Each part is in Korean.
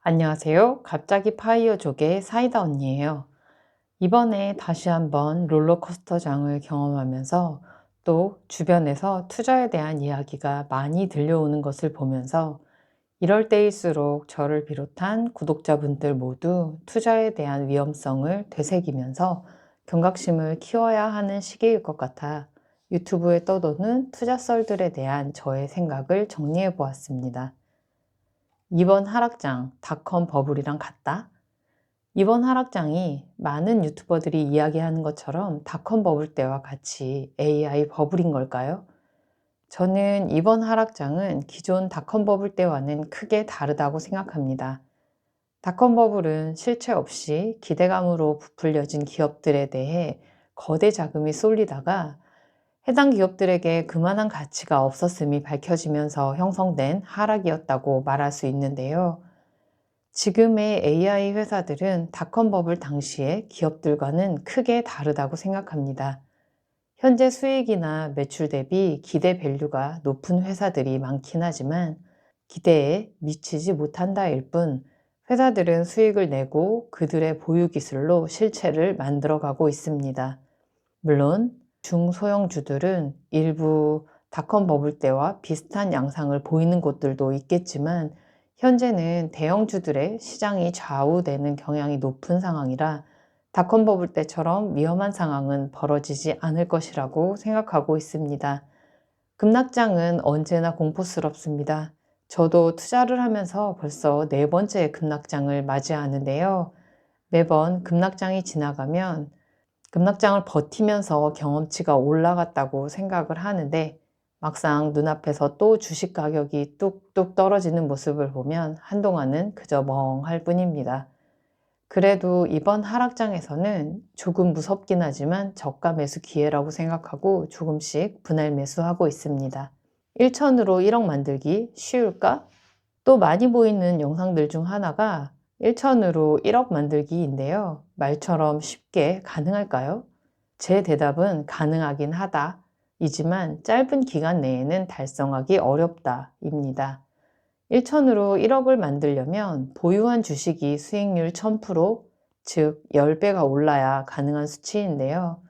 안녕하세요. 갑자기 파이어족의 사이다 언니예요. 이번에 다시 한번 롤러코스터장을 경험하면서 또 주변에서 투자에 대한 이야기가 많이 들려오는 것을 보면서 이럴 때일수록 저를 비롯한 구독자분들 모두 투자에 대한 위험성을 되새기면서 경각심을 키워야 하는 시기일 것 같아 유튜브에 떠도는 투자 썰들에 대한 저의 생각을 정리해 보았습니다. 이번 하락장 닷컴 버블이랑 같다? 이번 하락장이 많은 유튜버들이 이야기하는 것처럼 닷컴 버블 때와 같이 AI 버블인 걸까요? 저는 이번 하락장은 기존 닷컴 버블 때와는 크게 다르다고 생각합니다. 닷컴 버블은 실체 없이 기대감으로 부풀려진 기업들에 대해 거대 자금이 쏠리다가 해당 기업들에게 그만한 가치가 없었음이 밝혀지면서 형성된 하락이었다고 말할 수 있는데요. 지금의 AI 회사들은 닷컴 버블 당시의 기업들과는 크게 다르다고 생각합니다. 현재 수익이나 매출 대비 기대 밸류가 높은 회사들이 많긴 하지만 기대에 미치지 못한다일 뿐 회사들은 수익을 내고 그들의 보유 기술로 실체를 만들어가고 있습니다. 물론 중소형주들은 일부 닷컴 버블 때와 비슷한 양상을 보이는 곳들도 있겠지만 현재는 대형주들의 시장이 좌우되는 경향이 높은 상황이라 닷컴 버블 때처럼 위험한 상황은 벌어지지 않을 것이라고 생각하고 있습니다. 급락장은 언제나 공포스럽습니다. 저도 투자를 하면서 벌써 네 번째 급락장을 맞이하는데요. 매번 급락장이 지나가면 급락장을 버티면서 경험치가 올라갔다고 생각을 하는데 막상 눈앞에서 또 주식 가격이 뚝뚝 떨어지는 모습을 보면 한동안은 그저 멍할 뿐입니다. 그래도 이번 하락장에서는 조금 무섭긴 하지만 저가 매수 기회라고 생각하고 조금씩 분할 매수하고 있습니다. 1천으로 1억 만들기 쉬울까? 또 많이 보이는 영상들 중 하나가 1천으로 1억 만들기인데요. 말처럼 쉽게 가능할까요? 제 대답은 가능하긴 하다. 이지만 짧은 기간 내에는 달성하기 어렵다. 입니다. 1천으로 1억을 만들려면 보유한 주식이 수익률 1000%, 즉 10배가 올라야 가능한 수치인데요.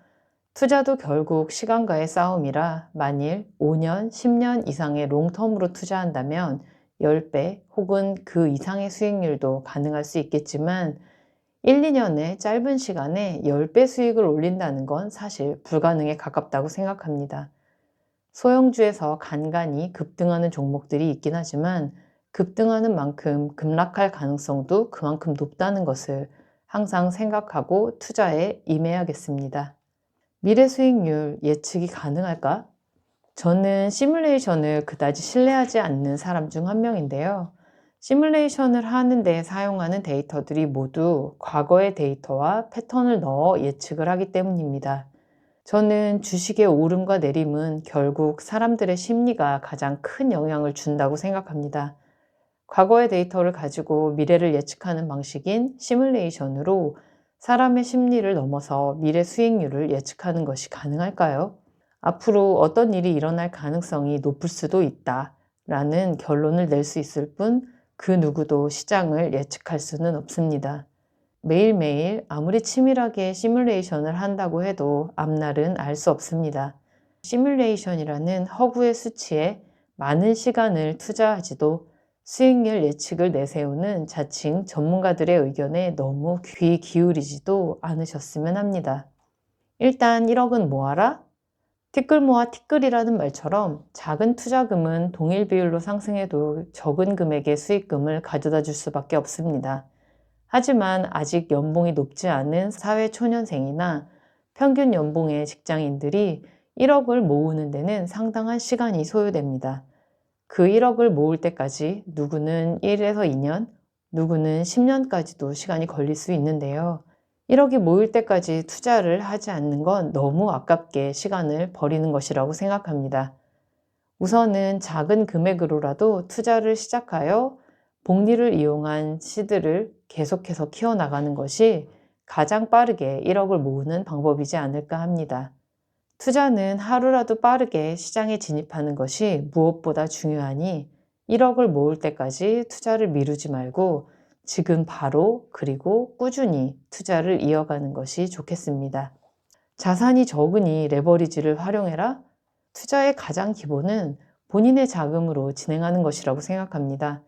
투자도 결국 시간과의 싸움이라 만일 5년, 10년 이상의 롱텀으로 투자한다면 10배 혹은 그 이상의 수익률도 가능할 수 있겠지만 1, 2년의 짧은 시간에 10배 수익을 올린다는 건 사실 불가능에 가깝다고 생각합니다. 소형주에서 간간히 급등하는 종목들이 있긴 하지만 급등하는 만큼 급락할 가능성도 그만큼 높다는 것을 항상 생각하고 투자에 임해야겠습니다. 미래 수익률 예측이 가능할까? 저는 시뮬레이션을 그다지 신뢰하지 않는 사람 중 한 명인데요. 시뮬레이션을 하는데 사용하는 데이터들이 모두 과거의 데이터와 패턴을 넣어 예측을 하기 때문입니다. 저는 주식의 오름과 내림은 결국 사람들의 심리가 가장 큰 영향을 준다고 생각합니다. 과거의 데이터를 가지고 미래를 예측하는 방식인 시뮬레이션으로 사람의 심리를 넘어서 미래 수익률을 예측하는 것이 가능할까요? 앞으로 어떤 일이 일어날 가능성이 높을 수도 있다 라는 결론을 낼 수 있을 뿐 그 누구도 시장을 예측할 수는 없습니다. 매일매일 아무리 치밀하게 시뮬레이션을 한다고 해도 앞날은 알 수 없습니다. 시뮬레이션이라는 허구의 수치에 많은 시간을 투자하지도 수익률 예측을 내세우는 자칭 전문가들의 의견에 너무 귀 기울이지도 않으셨으면 합니다. 일단 1억은 뭐하라? 티끌 모아 티끌이라는 말처럼 작은 투자금은 동일 비율로 상승해도 적은 금액의 수익금을 가져다 줄 수밖에 없습니다. 하지만 아직 연봉이 높지 않은 사회초년생이나 평균 연봉의 직장인들이 1억을 모으는 데는 상당한 시간이 소요됩니다. 그 1억을 모을 때까지 누구는 1에서 2년, 누구는 10년까지도 시간이 걸릴 수 있는데요. 1억이 모일 때까지 투자를 하지 않는 건 너무 아깝게 시간을 버리는 것이라고 생각합니다. 우선은 작은 금액으로라도 투자를 시작하여 복리를 이용한 씨들을 계속해서 키워나가는 것이 가장 빠르게 1억을 모으는 방법이지 않을까 합니다. 투자는 하루라도 빠르게 시장에 진입하는 것이 무엇보다 중요하니 1억을 모을 때까지 투자를 미루지 말고 지금 바로 그리고 꾸준히 투자를 이어가는 것이 좋겠습니다. 자산이 적으니 레버리지를 활용해라? 투자의 가장 기본은 본인의 자금으로 진행하는 것이라고 생각합니다.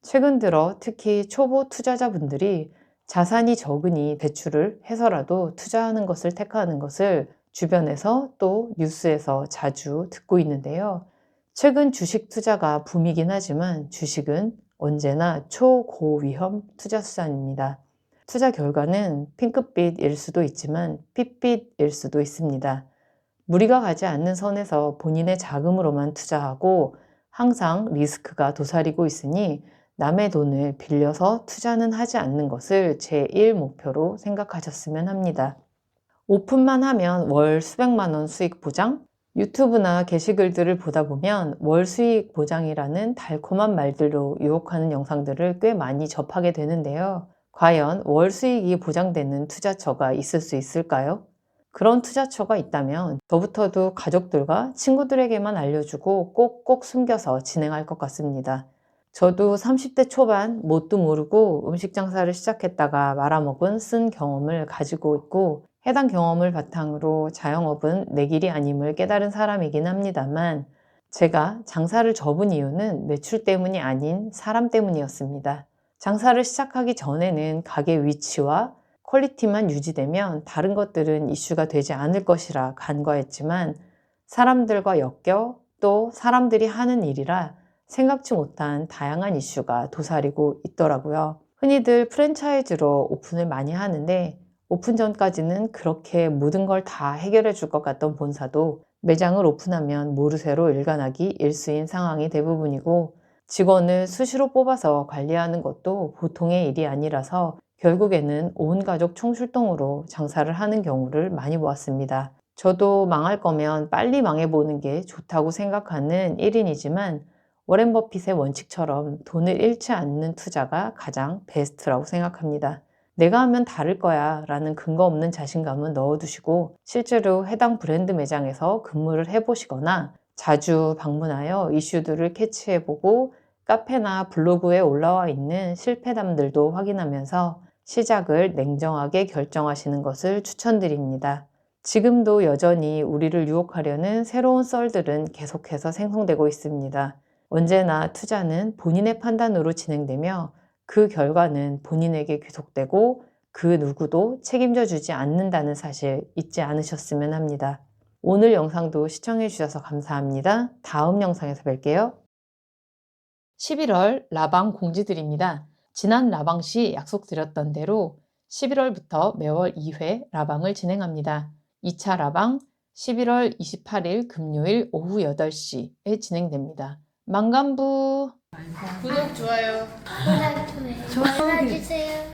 최근 들어 특히 초보 투자자분들이 자산이 적으니 대출을 해서라도 투자하는 것을 택하는 것을 주변에서 또 뉴스에서 자주 듣고 있는데요. 최근 주식 투자가 붐이긴 하지만 주식은 언제나 초고위험 투자 수단입니다. 투자 결과는 핑크빛일 수도 있지만 핏빛일 수도 있습니다. 무리가 가지 않는 선에서 본인의 자금으로만 투자하고 항상 리스크가 도사리고 있으니 남의 돈을 빌려서 투자는 하지 않는 것을 제1 목표로 생각하셨으면 합니다. 오픈만 하면 월 수백만 원 수익 보장? 유튜브나 게시글들을 보다 보면 월 수익 보장이라는 달콤한 말들로 유혹하는 영상들을 꽤 많이 접하게 되는데요. 과연 월 수익이 보장되는 투자처가 있을 수 있을까요? 그런 투자처가 있다면 저부터도 가족들과 친구들에게만 알려주고 꼭꼭 숨겨서 진행할 것 같습니다. 저도 30대 초반 뭣도 모르고 음식 장사를 시작했다가 말아먹은 쓴 경험을 가지고 있고 해당 경험을 바탕으로 자영업은 내 길이 아님을 깨달은 사람이긴 합니다만 제가 장사를 접은 이유는 매출 때문이 아닌 사람 때문이었습니다. 장사를 시작하기 전에는 가게 위치와 퀄리티만 유지되면 다른 것들은 이슈가 되지 않을 것이라 간과했지만 사람들과 엮여 또 사람들이 하는 일이라 생각지 못한 다양한 이슈가 도사리고 있더라고요. 흔히들 프랜차이즈로 오픈을 많이 하는데 오픈 전까지는 그렇게 모든 걸 다 해결해 줄 것 같던 본사도 매장을 오픈하면 모르쇠로 일관하기 일수인 상황이 대부분이고 직원을 수시로 뽑아서 관리하는 것도 보통의 일이 아니라서 결국에는 온 가족 총출동으로 장사를 하는 경우를 많이 보았습니다. 저도 망할 거면 빨리 망해보는 게 좋다고 생각하는 1인이지만 워렌 버핏의 원칙처럼 돈을 잃지 않는 투자가 가장 베스트라고 생각합니다. 내가 하면 다를 거야 라는 근거 없는 자신감은 넣어두시고 실제로 해당 브랜드 매장에서 근무를 해보시거나 자주 방문하여 이슈들을 캐치해보고 카페나 블로그에 올라와 있는 실패담들도 확인하면서 시작을 냉정하게 결정하시는 것을 추천드립니다. 지금도 여전히 우리를 유혹하려는 새로운 썰들은 계속해서 생성되고 있습니다. 언제나 투자는 본인의 판단으로 진행되며 그 결과는 본인에게 귀속되고 그 누구도 책임져 주지 않는다는 사실 잊지 않으셨으면 합니다. 오늘 영상도 시청해 주셔서 감사합니다. 다음 영상에서 뵐게요. 11월 라방 공지드립니다. 지난 라방 시 약속드렸던 대로 11월부터 매월 2회 라방을 진행합니다. 2차 라방 11월 28일 금요일 오후 8시에 진행됩니다. 만간부! 구독, 좋아요. 좋아요 눌러주세요.